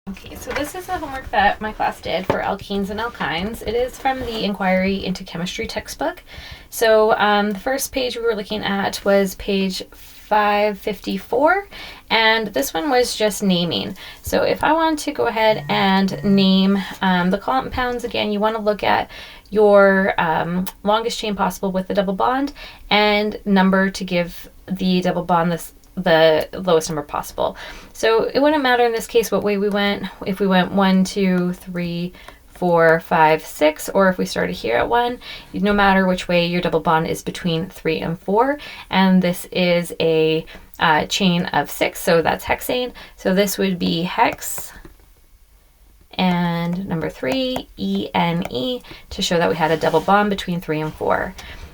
Okay, so this is the homework that my class did for alkenes and alkynes. It is from the Inquiry into Chemistry textbook. So the first page we were looking at was page 554, and this one was just naming. So if I want to go ahead and name the compounds again, you want to look at your longest chain possible with the double bond and number to give the double bond the lowest number possible. So it wouldn't matter in this case what way we went, if we went 1, 2, 3, 4, 5, 6, or if we started here at 1, no matter which way your double bond is between 3 and 4. And this is a chain of 6, so that's hexane. So this would be hex and number 3, ENE, to show that we had a double bond between 3 and 4.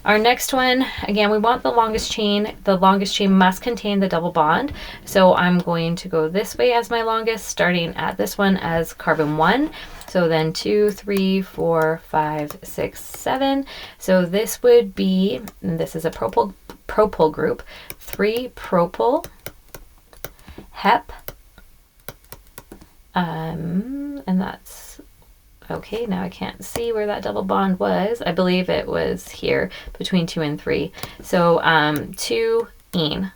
Our next one, again, we want the longest chain. The longest chain must contain the double bond. So I'm going to go this way as my longest, starting at this one as carbon 1. So then 2, 3, 4, 5, 6, 7. So this would be, and this is a propyl group, 3 propyl, hep, and that's okay. Now I can't see where that double bond was. I believe it was here between 2 and 3. So 2 ene.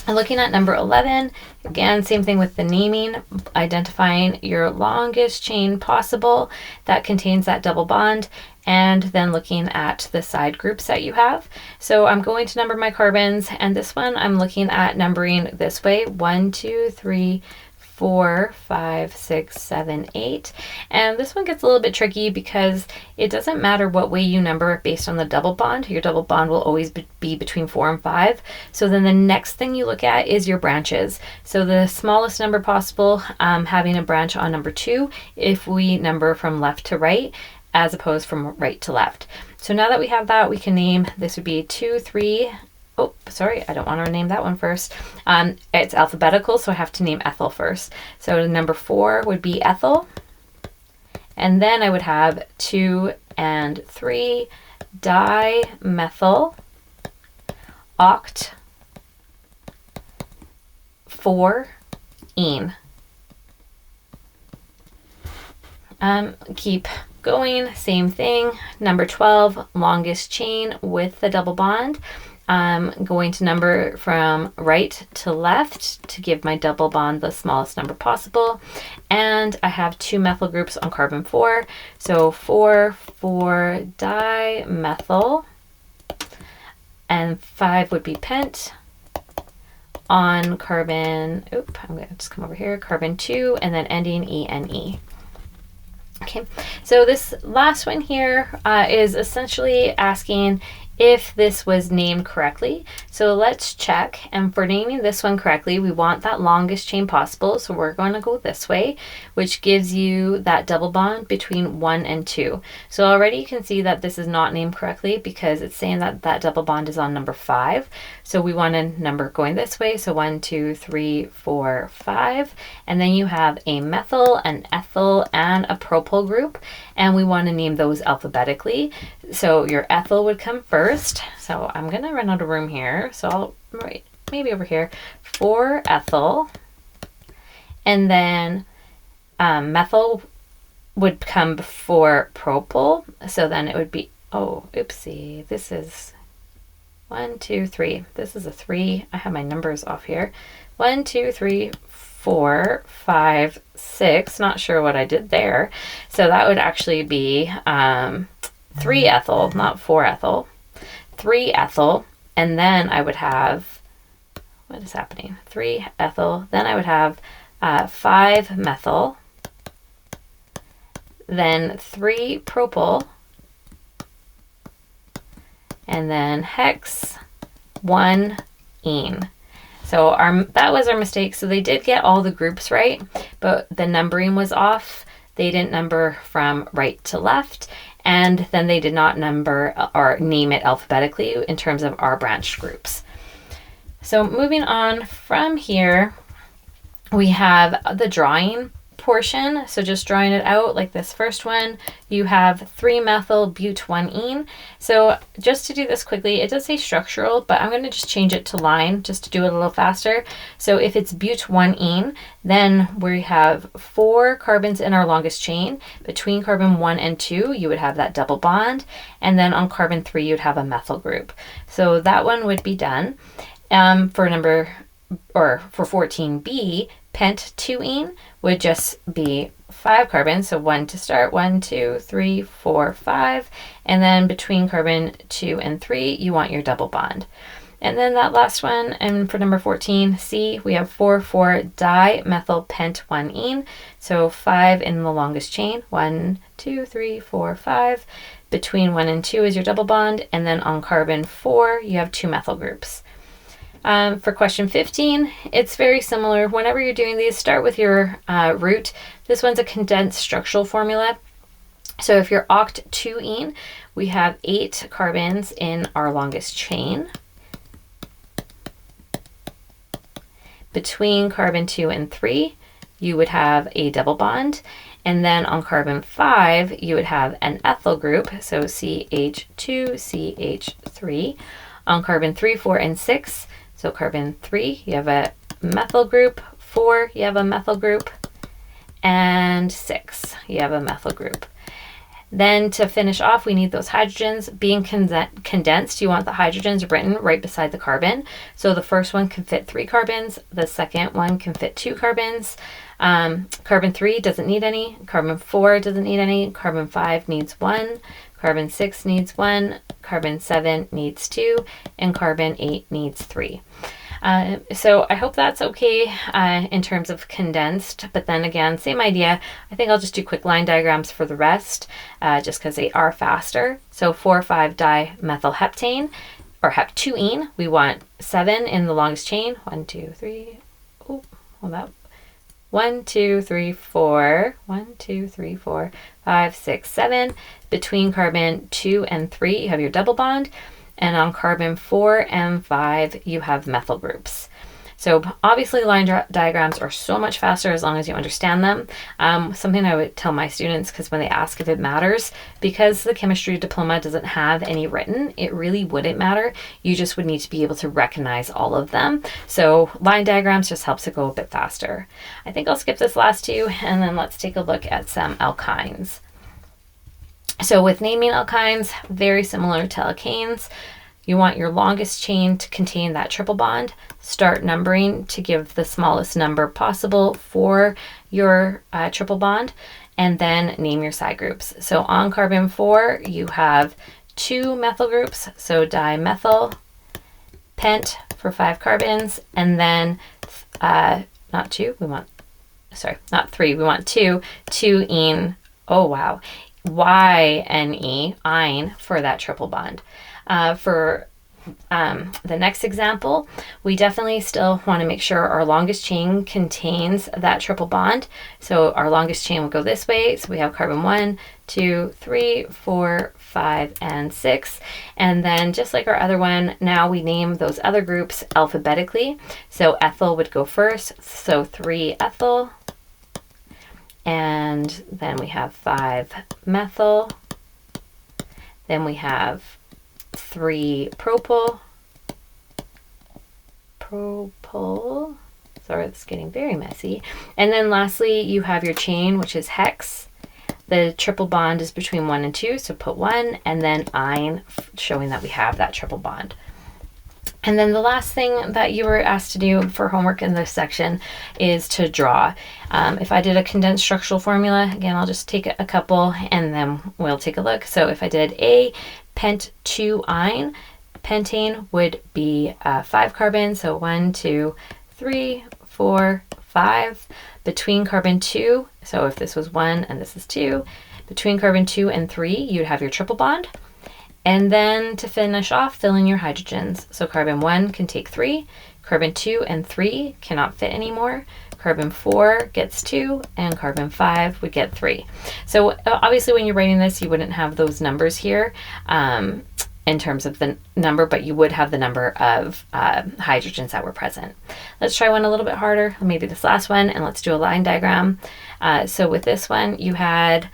And looking at number 11, again, same thing with the naming, identifying your longest chain possible that contains that double bond, and then looking at the side groups that you have. So I'm going to number my carbons, and this one I'm looking at numbering this way: 1, 2, 3, 4, 5, 6, 7, 8. And this one gets a little bit tricky because it doesn't matter what way you number based on the double bond. Your double bond will always be between 4 and 5. So then the next thing you look at is your branches. So the smallest number possible, having a branch on number 2 if we number from left to right as opposed from right to left. So now that we have that, we can name, this would be 2, 3, oh, sorry, I don't want to name that one first. It's alphabetical, so I have to name ethyl first. So number 4 would be ethyl. And then I would have 2 and 3 dimethyl oct 4 ene. Keep going, same thing. Number 12, longest chain with the double bond. I'm going to number from right to left to give my double bond the smallest number possible. And I have 2 methyl groups on carbon 4. So 4, 4 dimethyl, and 5 would be pent on carbon, I'm going to just come over here, carbon 2, and then ending ENE. Okay, so this last one here is essentially asking if this was named correctly. So let's check. And for naming this one correctly, we want that longest chain possible. So we're going to go this way, which gives you that double bond between 1 and 2. So already you can see that this is not named correctly because it's saying that that double bond is on number 5. So we want to number going this way. So 1, 2, 3, 4, 5. And then you have a methyl, an ethyl, and a propyl group. And we want to name those alphabetically. So your ethyl would come first. So I'm going to run out of room here. So I'll write maybe over here 4 ethyl. And then methyl would come before propyl. So then it would be, oh, oopsie, this is 1, 2, 3. This is a 3. I have my numbers off here. 1, 2, 3, 4, 5, 6. Not sure what I did there. So that would actually be 3 ethyl, not 4 ethyl. 3 ethyl, and then I would have, what is happening? 3 ethyl, then I would have 5 methyl, then 3 propyl, and then hex 1 ene. So that was our mistake. So they did get all the groups right, but the numbering was off. They didn't number from right to left, and then they did not number or name it alphabetically in terms of our branch groups. So moving on from here, we have the drawing portion, so just drawing it out like this first one, you have 3-methyl-but1-ene. So just to do this quickly, it does say structural, but I'm going to just change it to line just to do it a little faster. So if it's but1-ene, then we have 4 carbons in our longest chain. Between carbon 1 and 2, you would have that double bond, and then on carbon 3, you'd have a methyl group. So that one would be done. For 14b, pent-2-ene would just be 5 carbons, so 1 to start, 1, 2, 3, 4, 5, and then between carbon 2 and 3, you want your double bond. And then that last one, and for number 14c, we have 4,4-dimethylpent-1-ene, so 5 in the longest chain, 1, 2, 3, 4, 5. Between 1 and 2 is your double bond, and then on carbon 4, you have 2 methyl groups. For question 15, it's very similar. Whenever you're doing these, start with your root. This one's a condensed structural formula. So if you're oct-2-ene, we have 8 carbons in our longest chain. Between carbon 2 and 3, you would have a double bond. And then on carbon 5, you would have an ethyl group, so CH2, CH3. On carbon 3, 4, and 6, so carbon 3, you have a methyl group, 4, you have a methyl group, and 6, you have a methyl group. Then to finish off, we need those hydrogens. Being condensed, you want the hydrogens written right beside the carbon. So the first one can fit 3 carbons, the second one can fit 2 carbons. Carbon 3 doesn't need any, carbon 4 doesn't need any, carbon 5 needs 1, carbon 6 needs 1, carbon 7 needs 2, and carbon 8 needs 3. So I hope that's okay in terms of condensed, but then again, same idea. I think I'll just do quick line diagrams for the rest, just because they are faster. So 4,5-dimethylheptane, or hep-2-ene, we want 7 in the longest chain. 1, 2, 3, oh, hold up. 1, 2, 3, 4, 1, 2, 3, 4, 5, 6, 7. Between carbon 2 and 3, you have your double bond. And on carbon 4 and 5, you have methyl groups. So obviously line diagrams are so much faster as long as you understand them. Something I would tell my students, because when they ask if it matters, because the chemistry diploma doesn't have any written, it really wouldn't matter. You just would need to be able to recognize all of them. So line diagrams just helps it go a bit faster. I think I'll skip this last two, and then let's take a look at some alkynes. So with naming alkynes, very similar to alkanes. You want your longest chain to contain that triple bond. Start numbering to give the smallest number possible for your triple bond, and then name your side groups. So on carbon 4, you have 2 methyl groups, so dimethyl, pent for 5 carbons, and then not 3, we want 2, 2-ene, oh wow, YNE, ine, for that triple bond. For the next example, we definitely still want to make sure our longest chain contains that triple bond. So our longest chain will go this way. So we have carbon 1, 2, 3, 4, 5, and 6. And then just like our other one, now we name those other groups alphabetically. So ethyl would go first. So 3-ethyl. And then we have 5-methyl. Then we have 3-propyl. Sorry, it's getting very messy. And then lastly, you have your chain, which is hex. The triple bond is between 1 and 2, so put 1, and then ine, showing that we have that triple bond. And then the last thing that you were asked to do for homework in this section is to draw. If I did a condensed structural formula, again, I'll just take a couple and then we'll take a look. So if I did a pent-2-ine, pentane would be 5 carbons, so 1, 2, 3, 4, 5. Between carbon 2, so if this was 1 and this is 2, between carbon 2 and 3, you'd have your triple bond. And then to finish off, fill in your hydrogens. So carbon 1 can take 3, carbon 2 and 3 cannot fit anymore, carbon 4 gets 2, and carbon 5 would get 3. So obviously when you're writing this, you wouldn't have those numbers here. And in terms of the number, but you would have the number of hydrogens that were present. Let's try one a little bit harder, maybe this last one, and let's do a line diagram. So with this one, you had,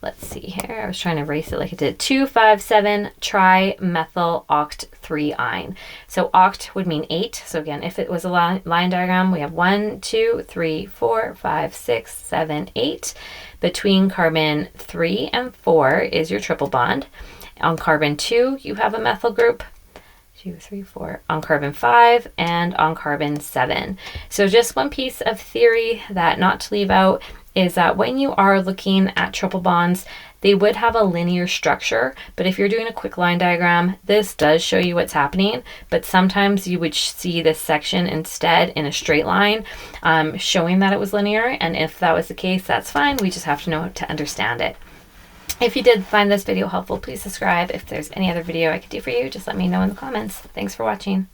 let's see here, I was trying to erase it like it did, 2,5,7 trimethyl oct 3-ine. So oct would mean 8. So again, if it was a line diagram, we have 1, 2, 3, 4, 5, 6, 7, 8. Between carbon 3 and 4 is your triple bond. On carbon 2, you have a methyl group. 2, 3, 4. On carbon 5 and on carbon 7. So just one piece of theory that not to leave out is that when you are looking at triple bonds, they would have a linear structure, but if you're doing a quick line diagram, this does show you what's happening, but sometimes you would see this section instead in a straight line, showing that it was linear, and if that was the case, that's fine. We just have to know to understand it. If you did find this video helpful, please subscribe. If there's any other video I could do for you, just let me know in the comments. Thanks for watching.